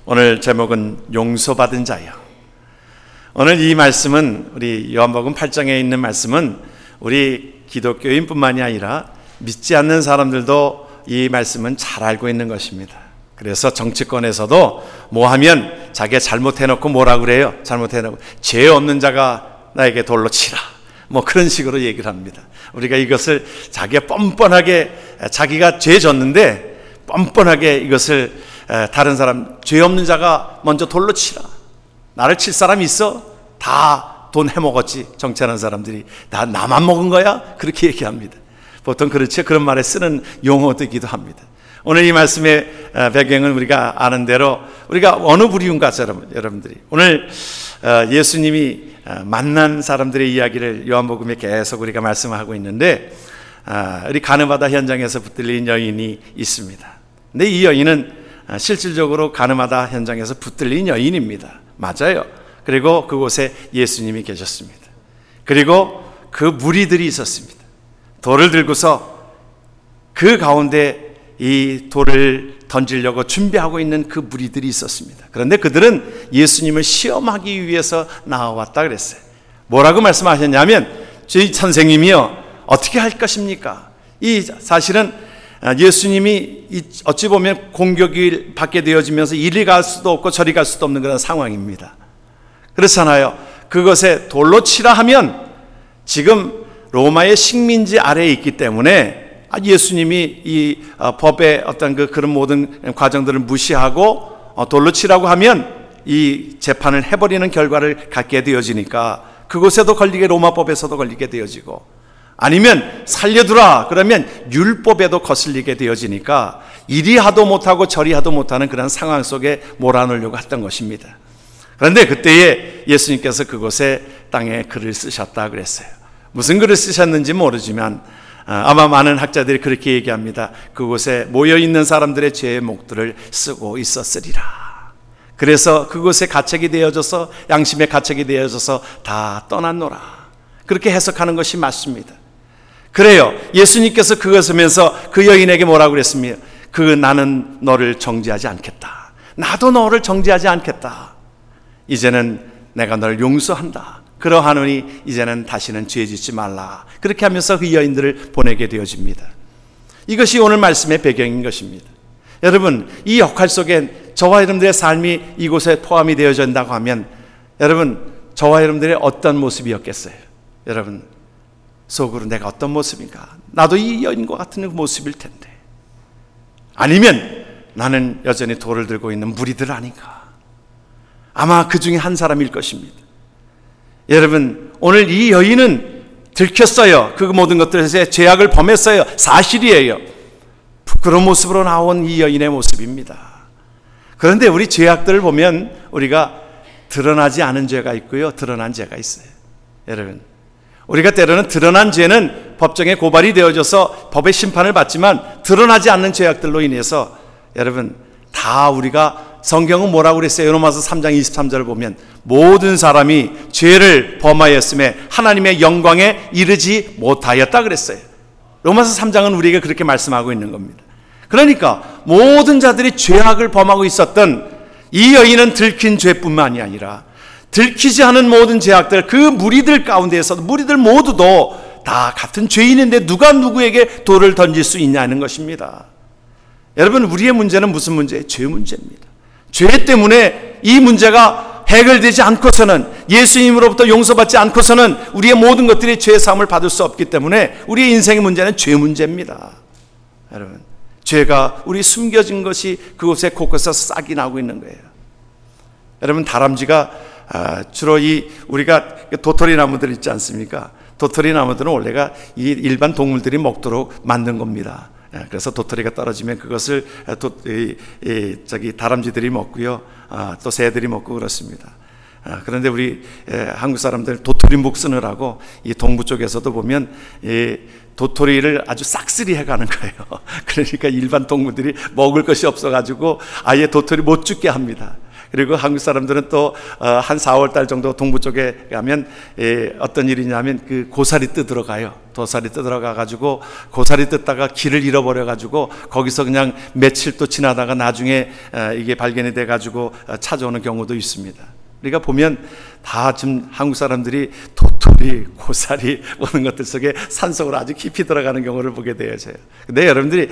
오늘 제목은 용서받은 자요. 오늘 이 말씀은 우리 요한복음 8장에 있는 말씀은 우리 기독교인뿐만이 아니라 믿지 않는 사람들도 이 말씀은 잘 알고 있는 것입니다. 그래서 정치권에서도 뭐 하면 자기가 잘못해놓고 뭐라 그래요? 잘못해놓고 죄 없는 자가 나에게 돌로 치라, 뭐 그런 식으로 얘기를 합니다. 우리가 이것을 자기가 뻔뻔하게, 자기가 죄 졌는데 뻔뻔하게 이것을 다른 사람, 죄 없는 자가 먼저 돌로 치라, 나를 칠 사람이 있어? 다 돈 해먹었지. 정치하는 사람들이 다 나만 먹은 거야? 그렇게 얘기합니다. 보통 그렇죠. 그런 말에 쓰는 용어이기도 합니다. 오늘 이 말씀의 배경은 우리가 아는 대로 우리가 어느 부류인가, 여러분들이 오늘 예수님이 만난 사람들의 이야기를 요한복음에 계속 우리가 말씀하고 있는데, 우리 가늠하다 현장에서 붙들린 여인이 있습니다. 근데 이 여인은 실질적으로 가늠하다 현장에서 붙들린 여인입니다. 맞아요. 그리고 그곳에 예수님이 계셨습니다. 그리고 그 무리들이 있었습니다. 돌을 들고서 그 가운데 이 돌을 던지려고 준비하고 있는 그 무리들이 있었습니다. 그런데 그들은 예수님을 시험하기 위해서 나와왔다 그랬어요. 뭐라고 말씀하셨냐면, 저희 선생님이요, 어떻게 할 것입니까? 이 사실은 예수님이 어찌 보면 공격을 받게 되어지면서 이리 갈 수도 없고 저리 갈 수도 없는 그런 상황입니다. 그렇잖아요. 그것에 돌로 치라 하면 지금 로마의 식민지 아래에 있기 때문에 예수님이 이 법의 어떤 그런 모든 과정들을 무시하고 돌로 치라고 하면 이 재판을 해버리는 결과를 갖게 되어지니까 그곳에도 걸리게, 로마법에서도 걸리게 되어지고, 아니면 살려두라 그러면 율법에도 거슬리게 되어지니까 이리 하도 못하고 저리 하도 못하는 그런 상황 속에 몰아넣으려고 했던 것입니다. 그런데 그때에 예수님께서 그곳에 땅에 글을 쓰셨다 그랬어요. 무슨 글을 쓰셨는지 모르지만 아마 많은 학자들이 그렇게 얘기합니다. 그곳에 모여있는 사람들의 죄의 목들을 쓰고 있었으리라. 그래서 그곳에 가책이 되어져서, 양심의 가책이 되어져서 다 떠났노라, 그렇게 해석하는 것이 맞습니다. 그래요. 예수님께서 그것을 하면서 그 여인에게 뭐라고 그랬습니까? 나는 너를 정죄하지 않겠다. 나도 너를 정죄하지 않겠다. 이제는 내가 너를 용서한다. 그러하노니 이제는 다시는 죄 짓지 말라. 그렇게 하면서 그 여인들을 보내게 되어집니다. 이것이 오늘 말씀의 배경인 것입니다. 여러분, 이 역할 속에 저와 여러분들의 삶이 이곳에 포함이 되어진다고 하면, 여러분, 저와 여러분들의 어떤 모습이었겠어요? 여러분, 속으로 내가 어떤 모습인가? 나도 이 여인과 같은 모습일 텐데. 아니면 나는 여전히 돌을 들고 있는 무리들 아닌가? 아마 그 중에 한 사람일 것입니다. 여러분, 오늘 이 여인은 들켰어요. 그 모든 것들에서 죄악을 범했어요. 사실이에요. 부끄러운 모습으로 나온 이 여인의 모습입니다. 그런데 우리 죄악들을 보면 우리가 드러나지 않은 죄가 있고요, 드러난 죄가 있어요. 여러분, 우리가 때로는 드러난 죄는 법정에 고발이 되어져서 법의 심판을 받지만, 드러나지 않는 죄악들로 인해서 여러분, 다 우리가, 성경은 뭐라고 그랬어요? 로마서 3장 23절을 보면 모든 사람이 죄를 범하였음에 하나님의 영광에 이르지 못하였다 그랬어요. 로마서 3장은 우리에게 그렇게 말씀하고 있는 겁니다. 그러니까 모든 자들이 죄악을 범하고 있었던 이 여인은 들킨 죄뿐만이 아니라 들키지 않은 모든 죄악들, 그 무리들 가운데에서도, 무리들 모두도 다 같은 죄인인데 누가 누구에게 돌을 던질 수 있냐는 것입니다. 여러분, 우리의 문제는 무슨 문제예요? 죄 문제입니다. 죄 때문에 이 문제가 해결되지 않고서는, 예수님으로부터 용서받지 않고서는 우리의 모든 것들이 죄 사함을 받을 수 없기 때문에 우리의 인생의 문제는 죄 문제입니다. 여러분, 죄가 우리 숨겨진 것이 그곳에 곳곳에서 싹이 나고 있는 거예요. 여러분, 다람쥐가 주로 우리가 도토리 나무들 있지 않습니까? 도토리 나무들은 원래가 이 일반 동물들이 먹도록 만든 겁니다. 그래서 도토리가 떨어지면 그것을 다람쥐들이 먹고요, 또 새들이 먹고 그렇습니다. 그런데 우리 한국 사람들 도토리 묵 쓰느라고 이 동부 쪽에서도 보면 도토리를 아주 싹쓸이 해가는 거예요. 그러니까 일반 동물들이 먹을 것이 없어가지고 아예 도토리 못 죽게 합니다. 그리고 한국 사람들은 또 한 4월 달 정도 동부 쪽에 가면 어떤 일이냐면 그 고사리 뜯으러 가요. 고사리 뜯으러 가가지고 고사리 뜯다가 길을 잃어버려가지고 거기서 그냥 며칠 또 지나다가 나중에 이게 발견이 돼가지고 찾아오는 경우도 있습니다. 우리가 보면 다 지금 한국 사람들이 도토리, 고사리 오는 것들 속에 산속으로 아주 깊이 들어가는 경우를 보게 되어져요. 근데 여러분들이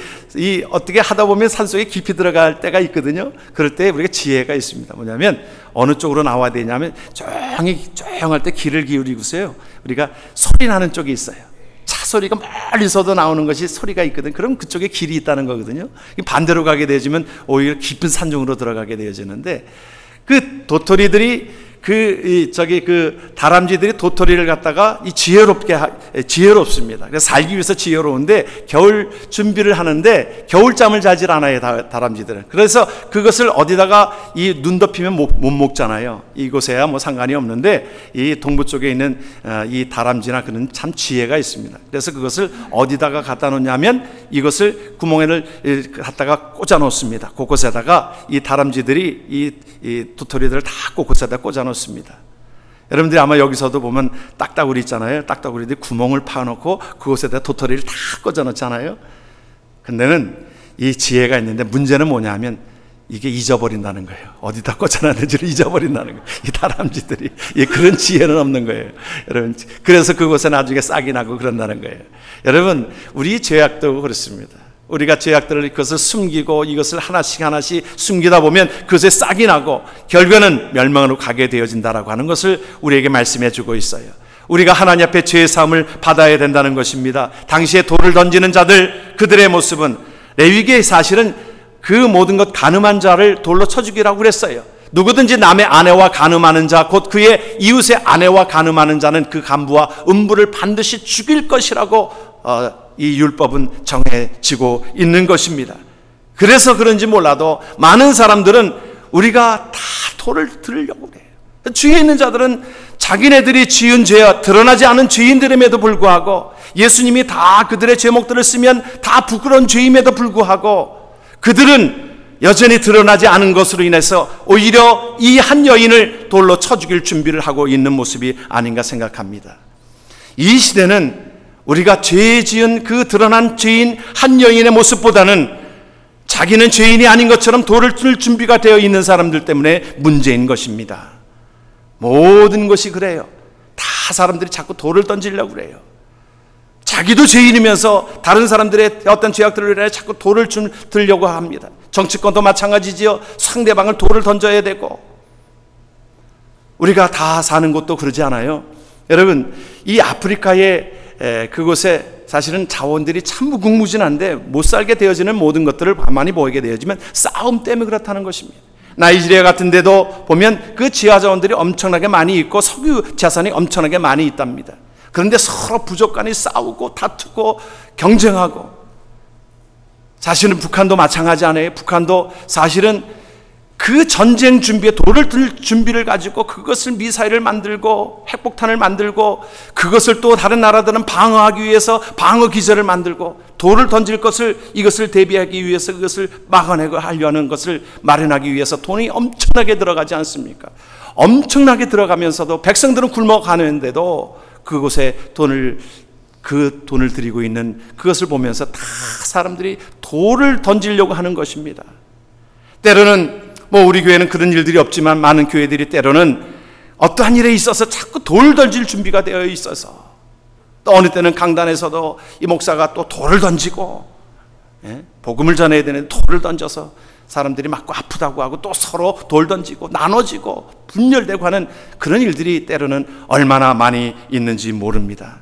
어떻게 하다 보면 산속에 깊이 들어갈 때가 있거든요. 그럴 때 우리가 지혜가 있습니다. 뭐냐면 어느 쪽으로 나와야 되냐면 조용할 때 귀를 기울이고서요. 우리가 소리 나는 쪽이 있어요. 차 소리가 멀리서도 나오는 것이 소리가 있거든. 그럼 그쪽에 길이 있다는 거거든요. 반대로 가게 되어지면 오히려 깊은 산중으로 들어가게 되어지는데, 그 도토리들이 다람쥐들이 도토리를 갖다가 지혜롭습니다. 그래서 살기 위해서 지혜로운데 겨울 준비를 하는데 겨울잠을 자질 않아요, 다람쥐들은. 그래서 그것을 어디다가 눈 덮이면 못 먹잖아요. 이곳에야 뭐 상관이 없는데 이 동부 쪽에 있는 이 다람쥐나 그는 참 지혜가 있습니다. 그래서 그것을 어디다가 갖다 놓냐면 이것을 구멍에를 갖다가 꽂아 놓습니다. 곳곳에다가 이 다람쥐들이 이 도토리들을 다 곳곳에다 꽂아 놓습니다. 여러분들이 아마 여기서도 보면 딱따구리 있잖아요. 딱따구리들이 구멍을 파놓고 그곳에다 도토리를 다 꽂아 놓잖아요. 근데는 이 지혜가 있는데 문제는 뭐냐면 이게 잊어버린다는 거예요. 어디다 꽂아놨는지를 잊어버린다는 거예요. 이 다람쥐들이. 그런 지혜는 없는 거예요. 여러분, 그래서 그곳에 나중에 싹이 나고 그런다는 거예요. 여러분, 우리 죄악도 그렇습니다. 우리가 죄악들을 그것을 숨기고 이것을 하나씩 숨기다 보면 그것에 싹이 나고 결과는 멸망으로 가게 되어진다라고 하는 것을 우리에게 말씀해 주고 있어요. 우리가 하나님 앞에 죄의 사함을 받아야 된다는 것입니다. 당시에 돌을 던지는 자들, 그들의 모습은 레위기에 사실은 그 모든 것 가늠한 자를 돌로 쳐 죽이라고 그랬어요. 누구든지 남의 아내와 간음하는 자, 곧 그의 이웃의 아내와 간음하는 자는 그 간부와 음부를 반드시 죽일 것이라고 이 율법은 정해지고 있는 것입니다. 그래서 그런지 몰라도 많은 사람들은 우리가 다 돌을 들으려고 해요. 주위에 있는 자들은 자기네들이 지은 죄와 드러나지 않은 죄인들임에도 불구하고, 예수님이 다 그들의 제목들을 쓰면 다 부끄러운 죄임에도 불구하고 그들은 여전히 드러나지 않은 것으로 인해서 오히려 이 한 여인을 돌로 쳐 죽일 준비를 하고 있는 모습이 아닌가 생각합니다. 이 시대는 우리가 죄 지은 그 드러난 죄인 한 여인의 모습보다는 자기는 죄인이 아닌 것처럼 돌을 칠 준비가 되어 있는 사람들 때문에 문제인 것입니다. 모든 것이 그래요. 다 사람들이 자꾸 돌을 던지려고 그래요. 자기도 죄인이면서 다른 사람들의 어떤 죄악들을 위해 자꾸 돌을 들려고 합니다. 정치권도 마찬가지지요. 상대방을 돌을 던져야 되고. 우리가 다 사는 곳도 그러지 않아요? 여러분, 이 아프리카의 그곳에 사실은 자원들이 참 무궁무진한데 못 살게 되어지는 모든 것들을 많이 보이게 되어지면 싸움 때문에 그렇다는 것입니다. 나이지리아 같은 데도 보면 그 지하 자원들이 엄청나게 많이 있고 석유 자산이 엄청나게 많이 있답니다. 그런데 서로 부족 간에 싸우고 다투고 경쟁하고, 사실은 북한도 마찬가지 아니에요. 북한도 사실은 그 전쟁 준비에 돌을 들 준비를 가지고 그것을 미사일을 만들고 핵폭탄을 만들고 그것을 또 다른 나라들은 방어하기 위해서 방어 기제를 만들고 돌을 던질 것을 이것을 대비하기 위해서 그것을 막아내고 하려는 것을 마련하기 위해서 돈이 엄청나게 들어가지 않습니까? 엄청나게 들어가면서도 백성들은 굶어가는데도 그곳에 그 돈을 들이고 있는 그것을 보면서 다 사람들이 돌을 던지려고 하는 것입니다. 때로는 우리 교회는 그런 일들이 없지만 많은 교회들이 때로는 어떠한 일에 있어서 자꾸 돌 던질 준비가 되어 있어서, 또 어느 때는 강단에서도 이 목사가 또 돌을 던지고, 복음을 전해야 되는데 돌을 던져서 사람들이 맞고 아프다고 하고 또 서로 돌 던지고 나눠지고 분열되고 하는 그런 일들이 때로는 얼마나 많이 있는지 모릅니다.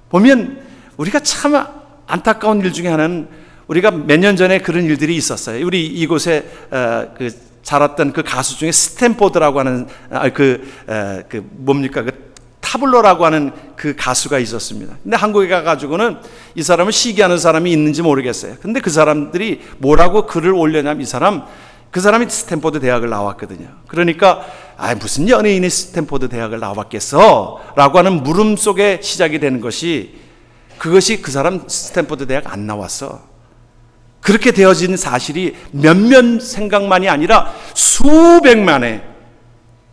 보면 우리가 참 안타까운 일 중에 하나는, 우리가 몇 년 전에 그런 일들이 있었어요. 우리 이곳에 자랐던 그 가수 중에 스탠포드라고 하는 타블로라고 하는 그 가수가 있었습니다. 근데 한국에 가가지고는 이 사람을 시기하는 사람이 있는지 모르겠어요. 근데 그 사람들이 뭐라고 글을 올려냐면 그 사람이 스탠포드 대학을 나왔거든요. 그러니까 무슨 연예인이 스탠포드 대학을 나왔겠어? 라고 하는 물음 속에 시작이 되는 것이, 그것이 그 사람 스탠포드 대학 안 나왔어. 그렇게 되어진 사실이 몇몇 생각만이 아니라 수백만의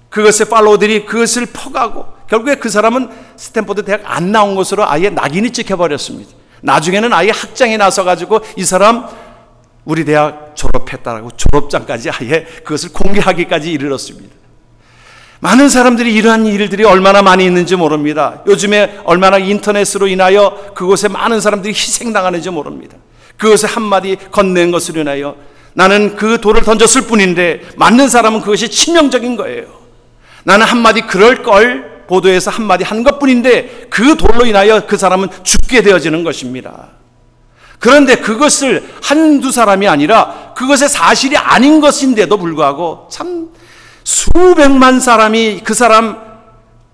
그것의 팔로워들이 그것을 퍼가고 결국에 그 사람은 스탠포드 대학 안 나온 것으로 아예 낙인이 찍혀버렸습니다. 나중에는 아예 학장에 나서가지고 이 사람 우리 대학 졸업했다라고 졸업장까지 아예 그것을 공개하기까지 이르렀습니다. 많은 사람들이 이러한 일들이 얼마나 많이 있는지 모릅니다. 요즘에 얼마나 인터넷으로 인하여 그곳에 많은 사람들이 희생당하는지 모릅니다. 그것에 한마디 건넨 것으로 인하여 나는 그 돌을 던졌을 뿐인데 맞는 사람은 그것이 치명적인 거예요. 나는 한마디 그럴 걸 보도에서 한마디 한 것뿐인데 그 돌로 인하여 그 사람은 죽게 되어지는 것입니다. 그런데 그것을 한두 사람이 아니라 그것의 사실이 아닌 것인데도 불구하고 참 수백만 사람이 그 사람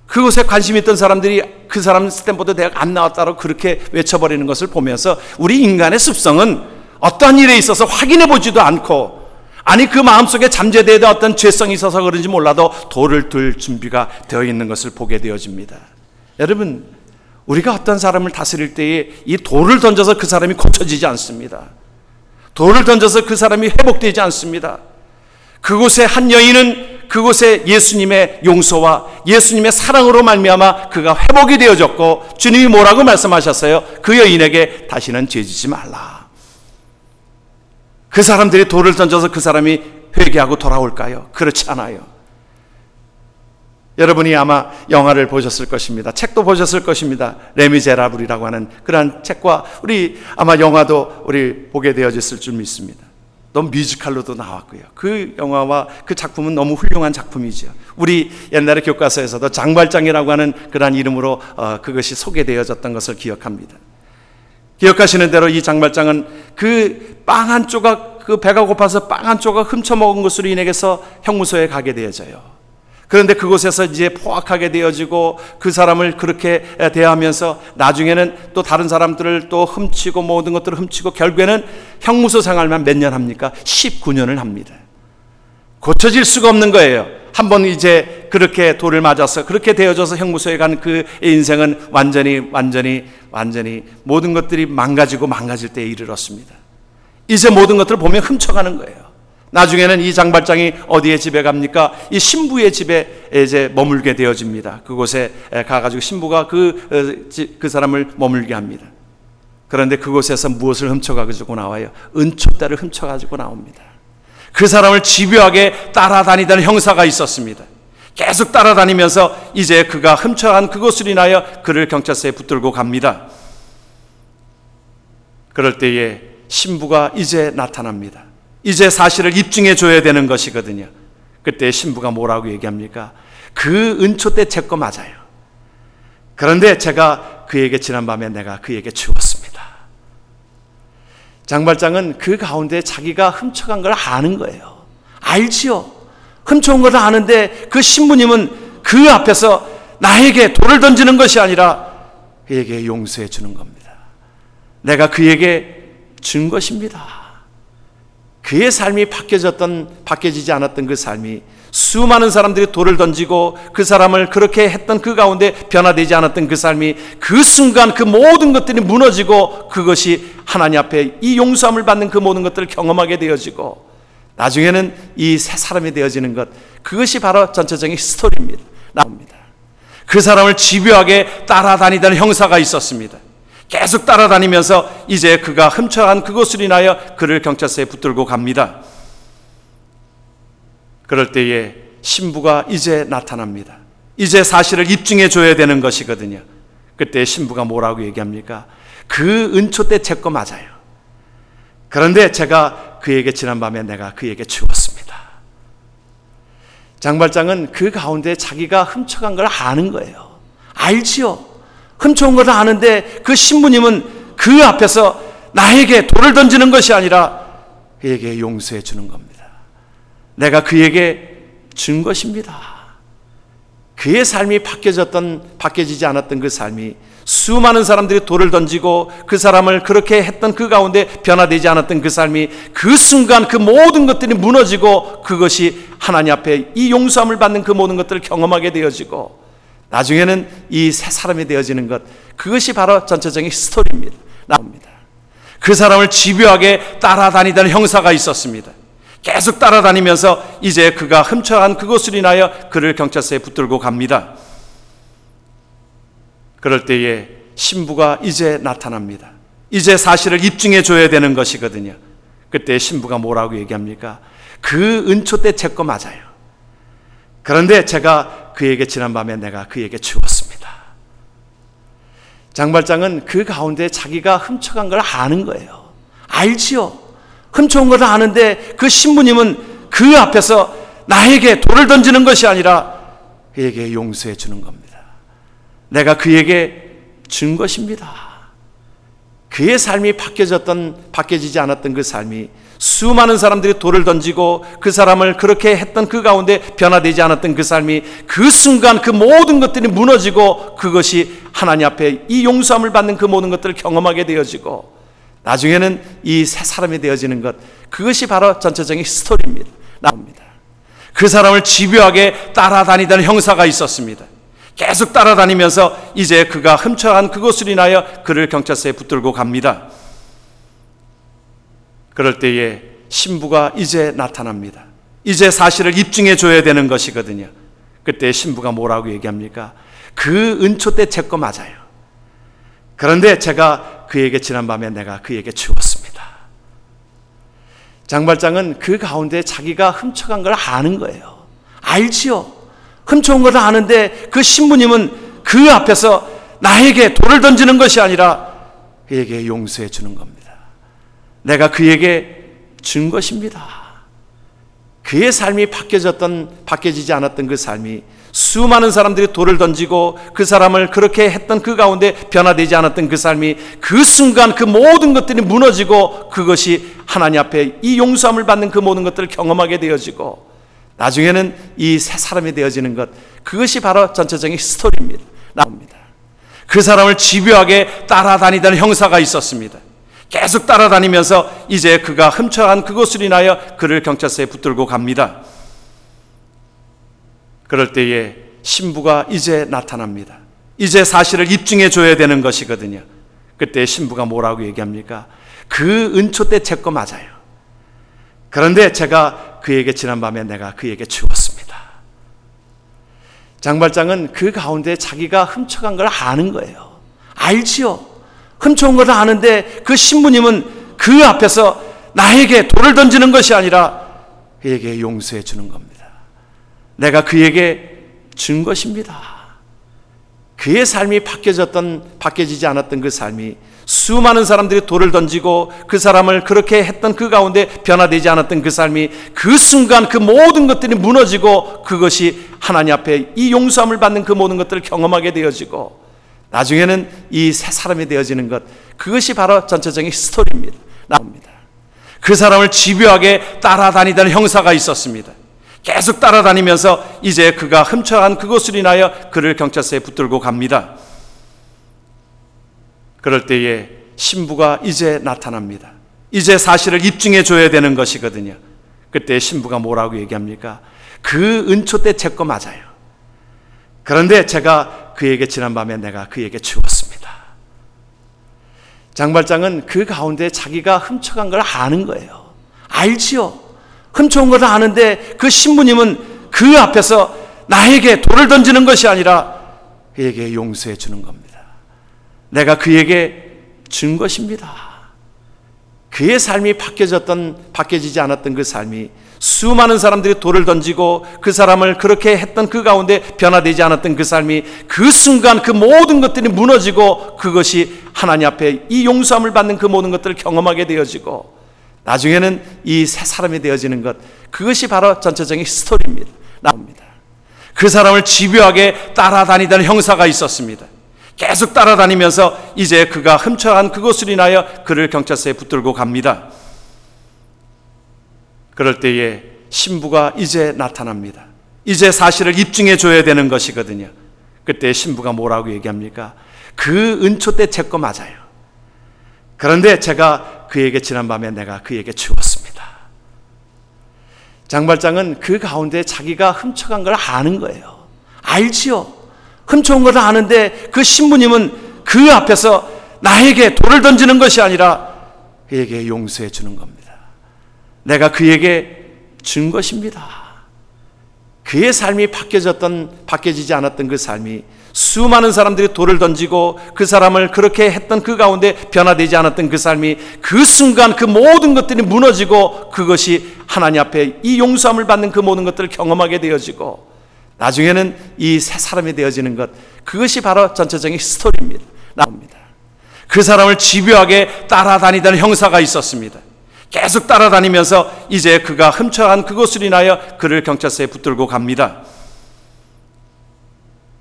그곳에 관심 있던 사람들이 그 사람 스탠포드 대학 안 나왔다고 그렇게 외쳐버리는 것을 보면서 우리 인간의 습성은 어떠한 일에 있어서 확인해 보지도 않고 아니 그 마음속에 잠재되어 어떤 죄성이 있어서 그런지 몰라도 돌을 들 준비가 되어 있는 것을 보게 되어집니다. 여러분 우리가 어떤 사람을 다스릴 때에 이 돌을 던져서 그 사람이 고쳐지지 않습니다. 돌을 던져서 그 사람이 회복되지 않습니다. 그곳에 한 여인은 그곳에 예수님의 용서와 예수님의 사랑으로 말미암아 그가 회복이 되어졌고 주님이 뭐라고 말씀하셨어요? 그 여인에게 다시는 죄지지 말라. 그 사람들이 돌을 던져서 그 사람이 회개하고 돌아올까요? 그렇지 않아요. 여러분이 아마 영화를 보셨을 것입니다. 책도 보셨을 것입니다. 레미제라블이라고 하는 그러한 책과 우리 아마 영화도 우리 보게 되어졌을 줄 믿습니다. 또 뮤지컬로도 나왔고요. 그 영화와 그 작품은 너무 훌륭한 작품이죠. 우리 옛날에 교과서에서도 장발장이라고 하는 그러한 이름으로 그것이 소개되어졌던 것을 기억합니다. 기억하시는 대로 이 장발장은 그 빵 한 조각, 그 배가 고파서 빵 한 조각 훔쳐먹은 것으로 인해서 형무소에 가게 되어져요. 그런데 그곳에서 이제 포악하게 되어지고 그 사람을 그렇게 대하면서 나중에는 또 다른 사람들을 또 훔치고 모든 것들을 훔치고 결국에는 형무소 생활만 몇 년 합니까? 19년을 합니다. 고쳐질 수가 없는 거예요. 한번 이제 그렇게 돌을 맞아서 그렇게 되어져서 형무소에 간 그 인생은 완전히 모든 것들이 망가질 때에 이르렀습니다. 이제 모든 것들을 보면 훔쳐가는 거예요. 나중에는 이 장발장이 어디에 집에 갑니까? 이 신부의 집에 이제 머물게 되어집니다. 그곳에 가가지고 신부가 그 사람을 머물게 합니다. 그런데 그곳에서 무엇을 훔쳐가지고 나와요? 은촛대를 훔쳐가지고 나옵니다. 그 사람을 집요하게 따라다니던 형사가 있었습니다. 계속 따라다니면서 이제 그가 훔쳐간 그것으로 인하여 그를 경찰서에 붙들고 갑니다. 그럴 때에 신부가 이제 나타납니다. 이제 사실을 입증해 줘야 되는 것이거든요. 그때 신부가 뭐라고 얘기합니까? 그 은촛대 제 거 맞아요. 그런데 제가 그에게 지난밤에 내가 그에게 주었습니다. 장발장은 그 가운데 자기가 훔쳐간 걸 아는 거예요. 알지요. 훔쳐온 걸 아는데 그 신부님은 그 앞에서 나에게 돌을 던지는 것이 아니라 그에게 용서해 주는 겁니다. 내가 그에게 준 것입니다. 그의 삶이 바뀌어지지 않았던 그 삶이 수많은 사람들이 돌을 던지고 그 사람을 그렇게 했던 그 가운데 변화되지 않았던 그 삶이 그 순간 그 모든 것들이 무너지고 그것이 하나님 앞에 이 용서함을 받는 그 모든 것들을 경험하게 되어지고 나중에는 이 새 사람이 되어지는 것, 그것이 바로 전체적인 스토리입니다. 나옵니다. 그 사람을 집요하게 따라다니던 형사가 있었습니다. 계속 따라다니면서 이제 그가 훔쳐간 그것으로 인하여 그를 경찰서에 붙들고 갑니다. 그럴 때에 신부가 이제 나타납니다. 이제 사실을 입증해 줘야 되는 것이거든요. 그때 신부가 뭐라고 얘기합니까? 그 은촛대 제 거 맞아요. 그런데 제가 그에게 지난밤에 내가 그에게 주었습니다. 장발장은 그 가운데 자기가 훔쳐간 걸 아는 거예요. 알지요. 훔쳐온 걸 아는데 그 신부님은 그 앞에서 나에게 돌을 던지는 것이 아니라 그에게 용서해 주는 겁니다. 내가 그에게 준 것입니다. 그의 삶이 바뀌어지지 않았던 그 삶이 수많은 사람들이 돌을 던지고 그 사람을 그렇게 했던 그 가운데 변화되지 않았던 그 삶이 그 순간 그 모든 것들이 무너지고 그것이 하나님 앞에 이 용서함을 받는 그 모든 것들을 경험하게 되어지고 나중에는 이 새 사람이 되어지는 것, 그것이 바로 전체적인 스토리입니다. 나옵니다. 그 사람을 집요하게 따라다니던 형사가 있었습니다. 계속 따라다니면서 이제 그가 훔쳐간 그것을 인하여 그를 경찰서에 붙들고 갑니다. 그럴 때에 신부가 이제 나타납니다. 이제 사실을 입증해 줘야 되는 것이거든요. 그때 신부가 뭐라고 얘기합니까? 그 은초대 제 거 맞아요. 그런데 제가 그에게 지난밤에 내가 그에게 주었습니다. 장발장은 그 가운데 자기가 훔쳐간 걸 아는 거예요. 알지요. 훔쳐온 걸 아는데 그 신부님은 그 앞에서 나에게 돌을 던지는 것이 아니라 그에게 용서해 주는 겁니다. 내가 그에게 준 것입니다. 그의 삶이 바뀌어지지 않았던 그 삶이 수많은 사람들이 돌을 던지고 그 사람을 그렇게 했던 그 가운데 변화되지 않았던 그 삶이 그 순간 그 모든 것들이 무너지고 그것이 하나님 앞에 이 용서함을 받는 그 모든 것들을 경험하게 되어지고 나중에는 이 새 사람이 되어지는 것, 그것이 바로 전체적인 스토리입니다. 나옵니다. 그 사람을 집요하게 따라다니던 형사가 있었습니다. 계속 따라다니면서 이제 그가 훔쳐간 그것을 인하여 그를 경찰서에 붙들고 갑니다. 그럴 때에 신부가 이제 나타납니다. 이제 사실을 입증해 줘야 되는 것이거든요. 그때 신부가 뭐라고 얘기합니까? 그 은초대 제 거 맞아요. 그런데 제가 그에게 지난밤에 내가 그에게 주었습니다. 장발장은 그 가운데 자기가 훔쳐간 걸 아는 거예요. 알지요. 훔쳐온 걸 아는데 그 신부님은 그 앞에서 나에게 돌을 던지는 것이 아니라 그에게 용서해 주는 겁니다. 내가 그에게 준 것입니다. 그의 삶이 바뀌어지지 않았던 그 삶이 수많은 사람들이 돌을 던지고 그 사람을 그렇게 했던 그 가운데 변화되지 않았던 그 삶이 그 순간 그 모든 것들이 무너지고 그것이 하나님 앞에 이 용서함을 받는 그 모든 것들을 경험하게 되어지고 나중에는 이 새 사람이 되어지는 것, 그것이 바로 전체적인 스토리입니다. 나옵니다. 그 사람을 집요하게 따라다니던 형사가 있었습니다. 계속 따라다니면서 이제 그가 훔쳐간 그것을 인하여 그를 경찰서에 붙들고 갑니다. 그럴 때에 신부가 이제 나타납니다. 이제 사실을 입증해 줘야 되는 것이거든요. 그때 신부가 뭐라고 얘기합니까? 그 은초대 제 거 맞아요. 그런데 제가 그에게 지난밤에 내가 그에게 주었습니다. 장발장은 그 가운데 자기가 훔쳐간 걸 아는 거예요. 알지요. 훔쳐온 걸 아는데 그 신부님은 그 앞에서 나에게 돌을 던지는 것이 아니라 그에게 용서해 주는 겁니다. 내가 그에게 준 것입니다. 그의 삶이 바뀌어지지 않았던 그 삶이 수많은 사람들이 돌을 던지고 그 사람을 그렇게 했던 그 가운데 변화되지 않았던 그 삶이 그 순간 그 모든 것들이 무너지고 그것이 하나님 앞에 이 용서함을 받는 그 모든 것들을 경험하게 되어지고 나중에는 이 새 사람이 되어지는 것, 그것이 바로 전체적인 스토리입니다. 나옵니다. 그 사람을 집요하게 따라다니던 형사가 있었습니다. 계속 따라다니면서 이제 그가 훔쳐간 그것을 인하여 그를 경찰서에 붙들고 갑니다. 그럴 때에 신부가 이제 나타납니다. 이제 사실을 입증해 줘야 되는 것이거든요. 그때 신부가 뭐라고 얘기합니까? 그 은초대 제 거 맞아요. 그런데 제가 그에게 지난밤에 내가 그에게 주었습니다. 장발장은 그 가운데 자기가 훔쳐간 걸 아는 거예요. 알지요. 훔쳐온 걸 아는데 그 신부님은 그 앞에서 나에게 돌을 던지는 것이 아니라 그에게 용서해 주는 겁니다. 내가 그에게 준 것입니다. 그의 삶이 바뀌어지지 않았던 그 삶이 수많은 사람들이 돌을 던지고 그 사람을 그렇게 했던 그 가운데 변화되지 않았던 그 삶이 그 순간 그 모든 것들이 무너지고 그것이 하나님 앞에 이 용서함을 받는 그 모든 것들을 경험하게 되어지고 나중에는 이 새 사람이 되어지는 것, 그것이 바로 전체적인 스토리입니다. 나옵니다. 그 사람을 집요하게 따라다니던 형사가 있었습니다. 계속 따라다니면서 이제 그가 훔쳐간 그것을 인하여 그를 경찰서에 붙들고 갑니다. 그럴 때에 신부가 이제 나타납니다. 이제 사실을 입증해 줘야 되는 것이거든요. 그때 신부가 뭐라고 얘기합니까? 그 은초대 제 거 맞아요. 그런데 제가 그에게 지난밤에 내가 그에게 주었습니다. 장발장은 그 가운데 자기가 훔쳐간 걸 아는 거예요. 알지요. 훔쳐온 걸 아는데 그 신부님은 그 앞에서 나에게 돌을 던지는 것이 아니라 그에게 용서해 주는 겁니다. 내가 그에게 준 것입니다. 그의 삶이 바뀌어지지 않았던 그 삶이, 수많은 사람들이 돌을 던지고 그 사람을 그렇게 했던 그 가운데 변화되지 않았던 그 삶이, 그 순간 그 모든 것들이 무너지고 그것이 하나님 앞에 이 용서함을 받는 그 모든 것들을 경험하게 되어지고 나중에는 이 새 사람이 되어지는 것, 그것이 바로 전체적인 스토리입니다. 나옵니다. 그 사람을 집요하게 따라다니던 형사가 있었습니다. 계속 따라다니면서 이제 그가 훔쳐간 그것을 인하여 그를 경찰서에 붙들고 갑니다.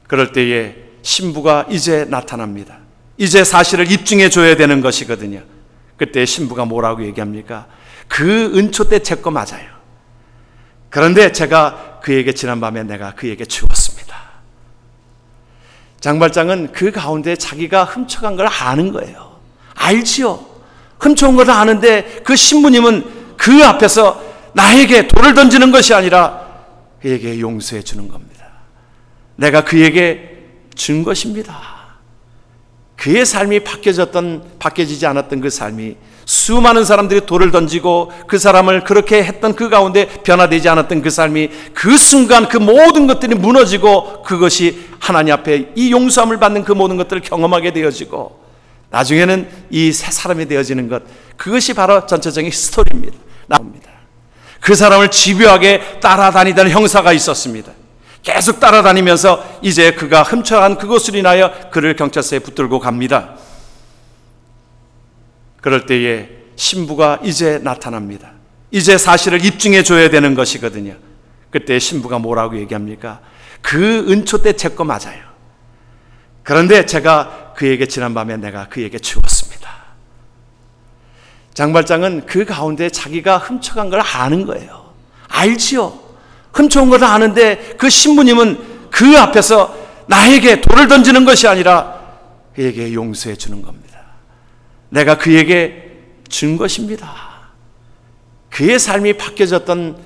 그럴 때에 신부가 이제 나타납니다. 이제 사실을 입증해 줘야 되는 것이거든요. 그때 신부가 뭐라고 얘기합니까? 그 은초 때 제 거 맞아요. 그런데 제가 그에게 지난밤에 내가 그에게 주었습니다. 장발장은 그 가운데 자기가 훔쳐간 걸 아는 거예요. 알지요. 훔쳐온 걸 아는데 그 신부님은 그 앞에서 나에게 돌을 던지는 것이 아니라 그에게 용서해 주는 겁니다. 내가 그에게 준 것입니다. 그의 삶이 바뀌어지지 않았던 그 삶이, 수많은 사람들이 돌을 던지고 그 사람을 그렇게 했던 그 가운데 변화되지 않았던 그 삶이, 그 순간 그 모든 것들이 무너지고 그것이 하나님 앞에 이 용서함을 받는 그 모든 것들을 경험하게 되어지고 나중에는 이 새 사람이 되어지는 것, 그것이 바로 전체적인 스토리입니다. 나옵니다. 그 사람을 집요하게 따라다니던 형사가 있었습니다. 계속 따라다니면서 이제 그가 훔쳐간 그것을 인하여 그를 경찰서에 붙들고 갑니다. 그럴 때에 신부가 이제 나타납니다. 이제 사실을 입증해 줘야 되는 것이거든요. 그때 신부가 뭐라고 얘기합니까? 그 은초 때 제 거 맞아요. 그런데 제가 그에게 지난밤에 내가 그에게 주었습니다. 장발장은 그 가운데 자기가 훔쳐간 걸 아는 거예요. 알지요. 훔쳐온 걸 아는데 그 신부님은 그 앞에서 나에게 돌을 던지는 것이 아니라 그에게 용서해 주는 겁니다. 내가 그에게 준 것입니다. 그의 삶이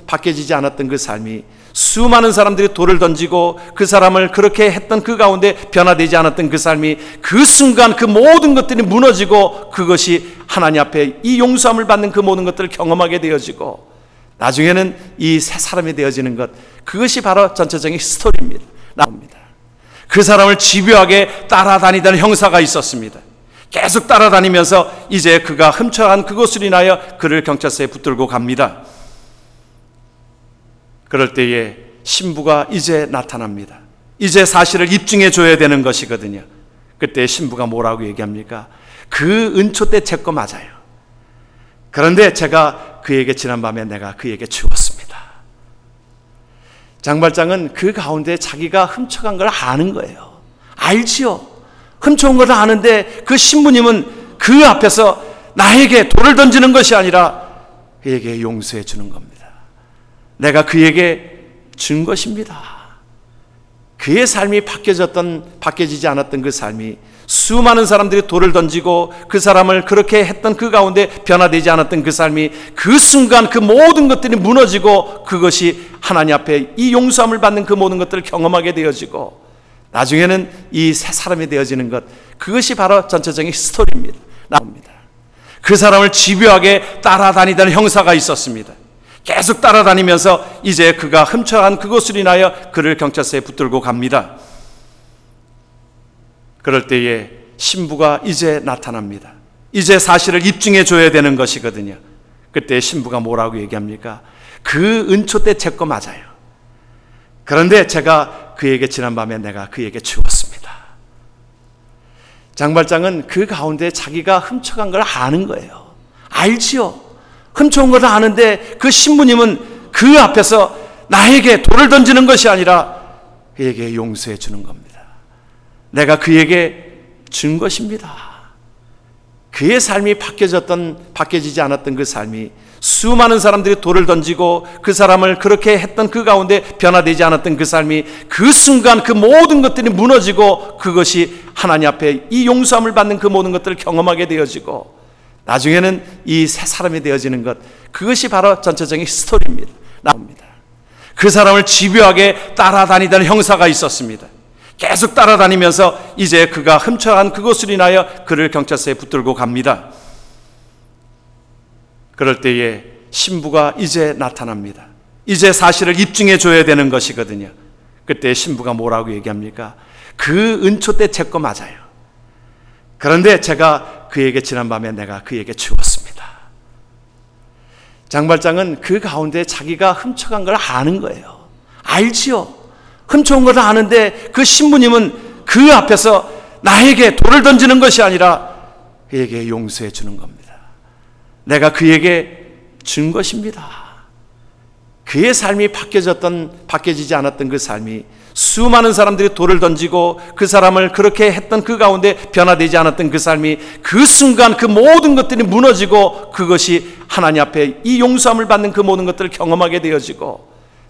바뀌어지지 않았던 그 삶이, 수많은 사람들이 돌을 던지고 그 사람을 그렇게 했던 그 가운데 변화되지 않았던 그 삶이, 그 순간 그 모든 것들이 무너지고 그것이 하나님 앞에 이 용서함을 받는 그 모든 것들을 경험하게 되어지고 나중에는 이 새 사람이 되어지는 것, 그것이 바로 전체적인 스토리입니다. 나옵니다. 그 사람을 집요하게 따라다니던 형사가 있었습니다. 계속 따라다니면서 이제 그가 훔쳐간 그것을 인하여 그를 경찰서에 붙들고 갑니다. 그럴 때에 신부가 이제 나타납니다. 이제 사실을 입증해 줘야 되는 것이거든요. 그때 신부가 뭐라고 얘기합니까? 그 은초 때 제 거 맞아요. 그런데 제가 그에게 지난밤에 내가 그에게 주었습니다. 장발장은 그 가운데 자기가 훔쳐간 걸 아는 거예요. 알지요. 훔쳐온 걸 아는데 그 신부님은 그 앞에서 나에게 돌을 던지는 것이 아니라 그에게 용서해 주는 겁니다. 내가 그에게 준 것입니다. 그의 삶이 바뀌어지지 않았던 그 삶이, 수많은 사람들이 돌을 던지고 그 사람을 그렇게 했던 그 가운데 변화되지 않았던 그 삶이, 그 순간 그 모든 것들이 무너지고 그것이 하나님 앞에 이 용서함을 받는 그 모든 것들을 경험하게 되어지고 나중에는 이 새 사람이 되어지는 것, 그것이 바로 전체적인 스토리입니다. 나옵니다. 그 사람을 집요하게 따라다니던 형사가 있었습니다. 계속 따라다니면서 이제 그가 훔쳐간 그것을 인하여 그를 경찰서에 붙들고 갑니다. 그럴 때에 신부가 이제 나타납니다. 이제 사실을 입증해 줘야 되는 것이거든요. 그때 신부가 뭐라고 얘기합니까? 그 은초 때 제 거 맞아요. 그런데 제가 그에게 지난밤에 내가 그에게 주었습니다. 장발장은 그 가운데 자기가 훔쳐간 걸 아는 거예요. 알지요. 훔쳐온 걸 아는데 그 신부님은 그 앞에서 나에게 돌을 던지는 것이 아니라 그에게 용서해 주는 겁니다. 내가 그에게 준 것입니다. 그의 삶이 바뀌어지지 않았던 그 삶이, 수많은 사람들이 돌을 던지고 그 사람을 그렇게 했던 그 가운데 변화되지 않았던 그 삶이, 그 순간 그 모든 것들이 무너지고 그것이 하나님 앞에 이 용서함을 받는 그 모든 것들을 경험하게 되어지고 나중에는 이 새 사람이 되어지는 것, 그것이 바로 전체적인 스토리입니다. 나옵니다. 그 사람을 집요하게 따라다니던 형사가 있었습니다. 계속 따라다니면서 이제 그가 훔쳐간 그것을 인하여 그를 경찰서에 붙들고 갑니다. 그럴 때에 신부가 이제 나타납니다. 이제 사실을 입증해 줘야 되는 것이거든요. 그때 신부가 뭐라고 얘기합니까? 그 은초 때 제 거 맞아요. 그런데 제가 그에게 지난밤에 내가 그에게 주었습니다. 장발장은 그 가운데 자기가 훔쳐간 걸 아는 거예요. 알지요. 훔쳐온 걸 아는데 그 신부님은 그 앞에서 나에게 돌을 던지는 것이 아니라 그에게 용서해 주는 겁니다. 내가 그에게 준 것입니다. 그의 삶이 바뀌어지지 않았던 그 삶이 수많은 사람들이 돌을 던지고 그 사람을 그렇게 했던 그 가운데 변화되지 않았던 그 삶이 그 순간 그 모든 것들이 무너지고 그것이 하나님 앞에 이 용서함을 받는 그 모든 것들을 경험하게 되어지고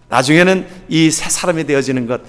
나중에는 이 새 사람이 되어지는 것,